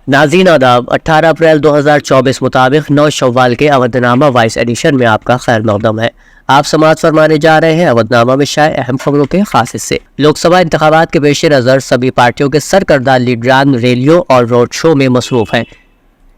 ناظرین آداب، 18 اپریل 2024 مطابق 9 شوال کے اودھ نامہ وائس ایڈیشن میں آپ کا خیر مقدم ہے۔ آپ سماعت فرمانے جا رہے ہیں اودھ نامہ میں شائع اہم خبروں کے خاص حصے۔ لوک سبھا انتخابات کے پیش نظر سبھی پارٹیوں کے سرکردہ لیڈران ریلیوں اور روڈ شو میں مصروف ہیں۔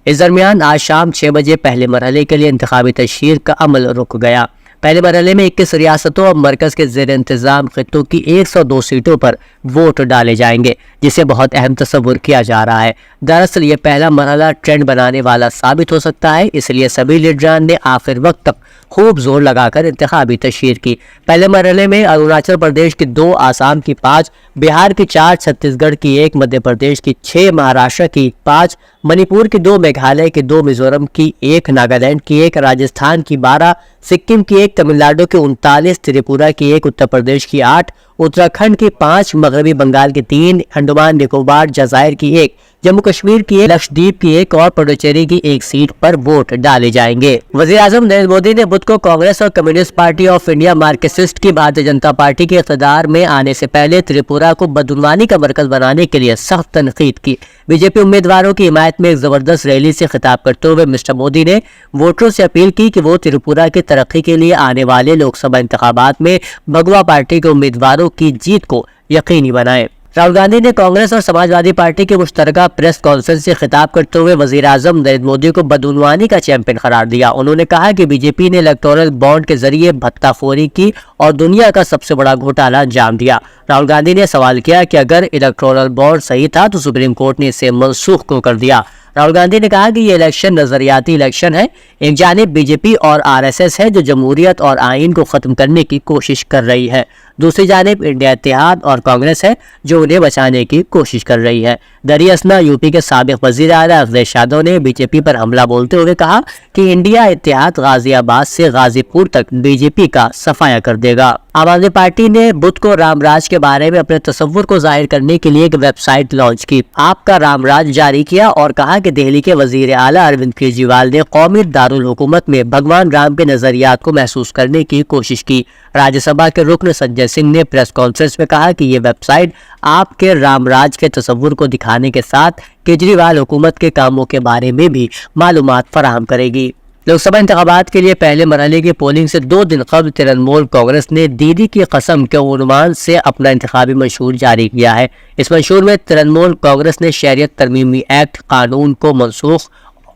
اس درمیان آج شام 6 بجے پہلے مرحلے کے لیے انتخابی تشہیر کا عمل رک گیا۔ پہلے مرحلے میں 21 ریاستوں اور مرکز کے زیر انتظام خطوں کی 102 سیٹوں پر ووٹ ڈالے جائیں گے، جسے بہت اہم تصور کیا جا رہا ہے۔ دراصل یہ پہلا مرحلہ ٹرینڈ بنانے والا ثابت ہو سکتا ہے، اس لیے سبھی لیڈران نے آخر وقت تک خوب زور لگا کر انتخابی تشہیر کی۔ پہلے مرحلے میں اروناچل پردیش کی 2، آسام کی 5، بہار کی 4، چھتیس گڑھ کی 1، مدھیہ پردیش کی 6، مہاراشٹر کی 5، منی پور کی 2، میگھالیہ کی 2، میزورم کی 1، ناگالینڈ کی 1، راجستھان کی 12، سکم کی 1، تمل ناڈو کی 39، تریپورہ کی 1، اتر پردیش کی 8، اتراکھنڈ کی 5، مغربی بنگال کی 3، انڈمان نکوبار جزائر کی 1، جموں کشمیر کی 1، لکشدیپ کی 1 اور پڈوچیری کی 1 سیٹ پر ووٹ ڈالے جائیں گے۔ وزیر اعظم نریندر مودی نے بدھ کو کانگریس اور communist party of India Marxist کی بھارتیہ جنتا پارٹی کے اقتدار میں آنے سے پہلے تریپورہ کو بدعنوانی کا مرکز بنانے کے لیے سخت تنقید کی۔ بی جے پی امیدواروں کی حمایت میں ایک زبردست ریلی سے خطاب کرتے ہوئے مسٹر مودی نے ووٹروں سے اپیل کی کہ وہ تریپورہ کی ترقی کے لیے آنے والے لوک سبھا انتخابات میں بھگوا پارٹی کے امیدواروں کی جیت کو یقینی بنائیں۔ راہل گاندھی نے کانگریس اور سماجوادی پارٹی کے مشترکہ پریس کانفرنس سے خطاب کرتے ہوئے وزیر اعظم نریندر مودی کو بدعنوانی کا چیمپئن قرار دیا۔ انہوں نے کہا کہ بی جے پی نے الیکٹورل بانڈ کے ذریعے بھتہ خوری کی اور دنیا کا سب سے بڑا گھوٹالہ انجام دیا۔ راہل گاندھی نے سوال کیا کہ اگر الیکٹورل بانڈ صحیح تھا تو سپریم کورٹ نے اسے منسوخ کیوں کر دیا۔ راہل گاندھی نے کہا کہ یہ الیکشن نظریاتی الیکشن ہے۔ ایک جانب بی جے پی اور آر ایس ایس ہے جو جمہوریت اور آئین کو ختم کرنے کی کوشش کر رہی ہے، دوسری جانب انڈیا اتحاد اور کانگریس ہے جو انہیں بچانے کی کوشش کر رہی ہے۔ دریں اثنا یوپی کے سابق وزیر اعلیٰ اکھلیش یادو نے بی جے پی پر حملہ بولتے ہوئے کہا کہ انڈیا اتحاد غازی آباد سے غازی پور تک بی جے پی کا صفایا کر دے گا۔ عام آدمی پارٹی نے بدھ کو رام راج کے بارے میں اپنے تصور کو ظاہر کرنے کے لیے ایک ویب سائٹ لانچ کی۔ آپ کا رام راج جاری کیا اور کہا کہ دہلی کے وزیر اعلیٰ اروند کیجریوال نے قومی دارالحکومت میں بھگوان رام کے نظریات کو محسوس کرنے کی کوشش کی۔ راجیہ سبھا کے رکن سنجے سنگھ نے پریس کانفرنس میں کہا کہ یہ ویب سائٹ آپ کے رام راج کے تصور کو دکھانے کے ساتھ کیجریوال حکومت کے کاموں کے بارے میں بھی معلومات فراہم کرے گی۔ لوک سبھا انتخابات کے لیے پہلے مرحلے کی پولنگ سے 2 دن قبل ترنمول کانگریس نے دیدی کی قسم کے عنوان سے اپنا انتخابی منشور جاری کیا ہے۔ اس منشور میں ترنمول کانگریس نے شہریت ترمیمی ایکٹ قانون کو منسوخ،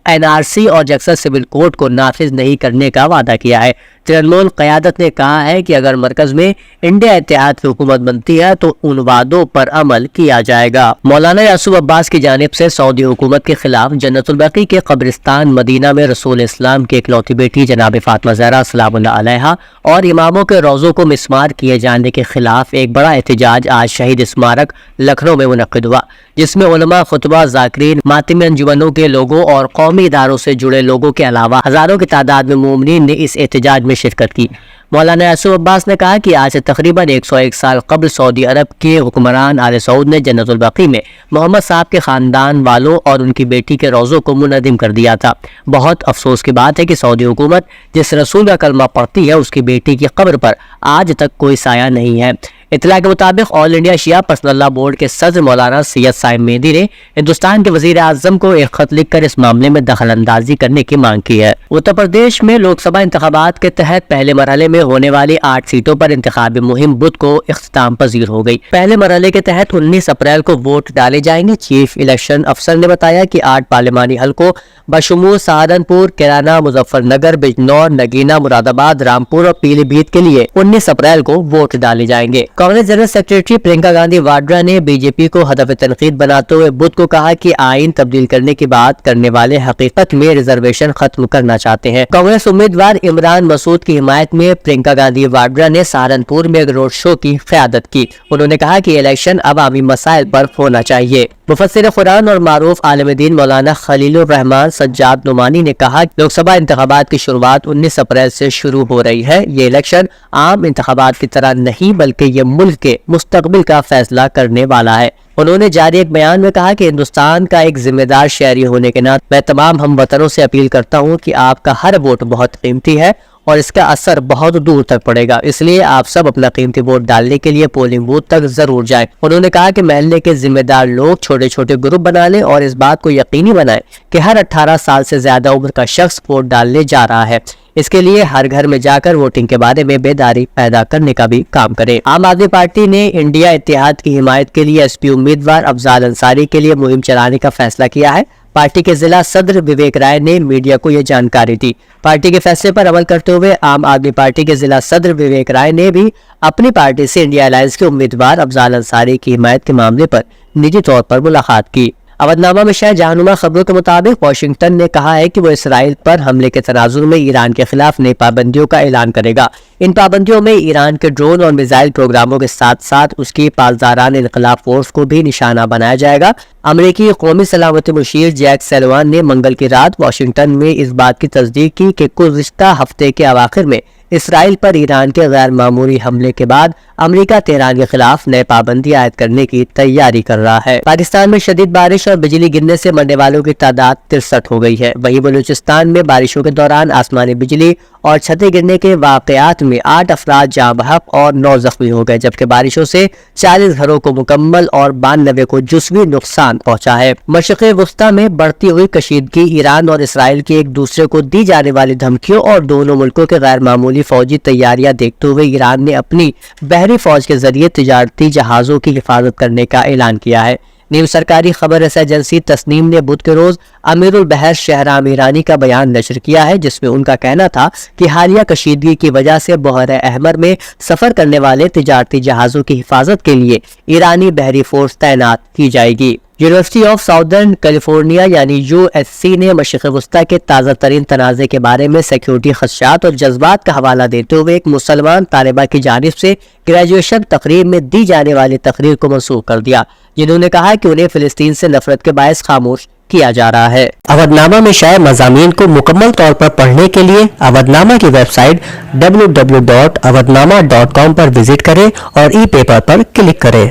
این آر سی اور جیکسن سول کوڈ کو نافذ نہیں کرنے کا وعدہ کیا ہے۔ ترنمول قیادت نے کہا ہے کہ اگر مرکز میں انڈیا اتحاد کی حکومت بنتی ہے تو ان وعدوں پر عمل کیا جائے گا۔ مولانا یعقوب عباس کی جانب سے سعودی حکومت کے خلاف جنت البقیع کے قبرستان مدینہ میں رسول اسلام کی اکلوتی بیٹی جناب فاطمہ زہرا سلام اللہ علیہا اور اماموں کے روضوں کو مسمار کیے جانے کے خلاف ایک بڑا احتجاج آج شہید اسمارک لکھنؤ میں منعقد ہوا، جس میں علماء، خطبہ، ذاکرین، ماتمی انجمنوں کے لوگوں اور قومی اداروں سے جڑے لوگوں کے علاوہ ہزاروں کی تعداد میں مومنین نے اس احتجاج میں شرکت کی۔ مولانا یعقوب عباس نے کہا کہ آج سے تقریباً 101 سال قبل سعودی عرب کے حکمران آل سعود نے جنت البقیع میں محمد صاحب کے خاندان والوں اور ان کی بیٹی کے روضوں کو منہدم کر دیا تھا۔ بہت افسوس کی بات ہے کہ سعودی حکومت جس رسول کا کلمہ پڑھتی ہے اس کی بیٹی کی قبر پر آج تک کوئی سایہ نہیں ہے۔ اطلاع کے مطابق آل انڈیا شیعہ پرسنل لاء بورڈ کے صدر مولانا سید صائب مہدی نے ہندوستان کے وزیر اعظم کو ایک خط لکھ کر اس معاملے میں دخل اندازی کرنے کی مانگ کی ہے۔ اتر پردیش میں لوک سبھا انتخابات کے تحت پہلے مرحلے میں ہونے والی 8 سیٹوں پر انتخابی مہم بدھ کو اختتام پذیر ہو گئی۔ پہلے مرحلے کے تحت 19 اپریل کو ووٹ ڈالے جائیں گے۔ چیف الیکشن افسر نے بتایا کہ 8 پارلیمانی حلقوں بشمول سہارنپور، کیرانا، مظفر نگر، بجنور، نگینا، مراد آباد، رامپور اور پیلی بھیت کے لیے 19 اپریل کو ووٹ ڈالے جائیں گے۔ کانگریس جنرل سیکریٹری پرینکا گاندھی واڈرا نے بی جے پی کو ہدف تنقید بناتے ہوئے بدھ کو کہا کہ آئین تبدیل کرنے کی بات کرنے والے حقیقت میں ریزرویشن ختم کرنا چاہتے ہیں۔ کانگریس امیدوار عمران مسعود کی حمایت میں پرینکا گاندھی واڈرا نے سہارنپور میں ایک روڈ شو کی قیادت کی۔ انہوں نے کہا کہ الیکشن عوامی مسائل پر ہونا چاہیے۔ مفسر قرآن اور معروف عالم دین مولانا خلیل الرحمان سجاد نعمانی نے کہا کہ لوک سبھا انتخابات کی شروعات 19 اپریل سے شروع ہو رہی ہے۔ یہ الیکشن عام انتخابات کی طرح نہیں بلکہ یہ ملک کے مستقبل کا فیصلہ کرنے والا ہے۔ انہوں نے جاری ایک بیان میں کہا کہ ہندوستان کا ایک ذمہ دار شہری ہونے کے ناطے میں تمام ہم وطنوں سے اپیل کرتا ہوں کہ آپ کا ہر ووٹ بہت قیمتی ہے اور اس کا اثر بہت دور تک پڑے گا، اس لیے آپ سب اپنا قیمتی ووٹ ڈالنے کے لیے پولنگ بوتھ تک ضرور جائیں۔ انہوں نے کہا کہ محلے کے ذمہ دار لوگ چھوٹے چھوٹے گروپ بنا لیں اور اس بات کو یقینی بنائیں کہ ہر 18 سال سے زیادہ عمر کا شخص ووٹ ڈالنے جا رہا ہے۔ اس کے لیے ہر گھر میں جا کر ووٹنگ کے بارے میں بیداری پیدا کرنے کا بھی کام کریں۔ عام آدمی پارٹی نے انڈیا اتحاد کی حمایت کے لیے ایس پی امیدوار افضال انصاری کے لیے مہم چلانے کا فیصلہ کیا ہے۔ پارٹی کے ضلع صدر وویک رائے نے میڈیا کو یہ جانکاری دی۔ پارٹی کے فیصلے پر عمل کرتے ہوئے عام آدمی پارٹی کے ضلع صدر وویک رائے نے بھی اپنی پارٹی سے انڈیا الائنس کے امیدوار افضال انصاری کی حمایت کے معاملے پر نجی طور پر ملاقات کی۔ اودھ نامہ میں شائع جہنما خبروں کے مطابق واشنگٹن نے کہا ہے کہ وہ اسرائیل پر حملے کے تناظر میں ایران کے خلاف نئی پابندیوں کا اعلان کرے گا۔ ان پابندیوں میں ایران کے ڈرون اور میزائل پروگراموں کے ساتھ ساتھ اس کی پاسداران انقلاب فورس کو بھی نشانہ بنایا جائے گا۔ امریکی قومی سلامتی مشیر جیک سلیوان نے منگل کی رات واشنگٹن میں اس بات کی تصدیق کی کہ گزشتہ ہفتے کے اواخر میں اسرائیل پر ایران کے غیر معمولی حملے کے بعد امریکہ تہران کے خلاف نئے پابندی عائد کرنے کی تیاری کر رہا ہے۔ پاکستان میں شدید بارش اور بجلی گرنے سے مرنے والوں کی تعداد 63 ہو گئی ہے۔ وہیں بلوچستان میں بارشوں کے دوران آسمانی بجلی اور چھتیں گرنے کے واقعات میں 8 افراد جاں بحق اور 9 زخمی ہو گئے، جبکہ بارشوں سے 40 گھروں کو مکمل اور 92 کو جزوی نقصان پہنچا ہے۔ مشرق وسطی میں بڑھتی ہوئی کشیدگی، ایران اور اسرائیل کی ایک دوسرے کو دی جانے والی دھمکیوں اور دونوں ملکوں کے غیر معمولی فوجی تیاریاں دیکھتے ہوئے ایران نے اپنی بحری فوج کے ذریعے تجارتی جہازوں کی حفاظت کرنے کا اعلان کیا ہے۔ نیم سرکاری خبر رساں ایجنسی تسنیم نے بدھ کے روز امیر البحر شہرام ایرانی کا بیان نشر کیا ہے، جس میں ان کا کہنا تھا کہ حالیہ کشیدگی کی وجہ سے بحر احمر میں سفر کرنے والے تجارتی جہازوں کی حفاظت کے لیے ایرانی بحری فورس تعینات کی جائے گی۔ یونیورسٹی آف ساؤدرن کیلیفورنیا یعنی USC نے مشرق وسطی کے تازہ ترین تنازع کے بارے میں سیکیورٹی خدشات اور جذبات کا حوالہ دیتے ہوئے ایک مسلمان طالبہ کی جانب سے گریجویشن تقریب میں دی جانے والی تقریر کو منسوخ کر دیا، جنہوں نے کہا کہ انہیں فلسطین سے نفرت کے باعث خاموش کیا جا رہا ہے۔ اودھ نامہ میں شائع مضامین کو مکمل طور پر پڑھنے کے لیے اودھ نامہ کی ویب سائٹ www.awadhnama.com پر وزٹ کریں اور ای پیپر پر کلک کریں۔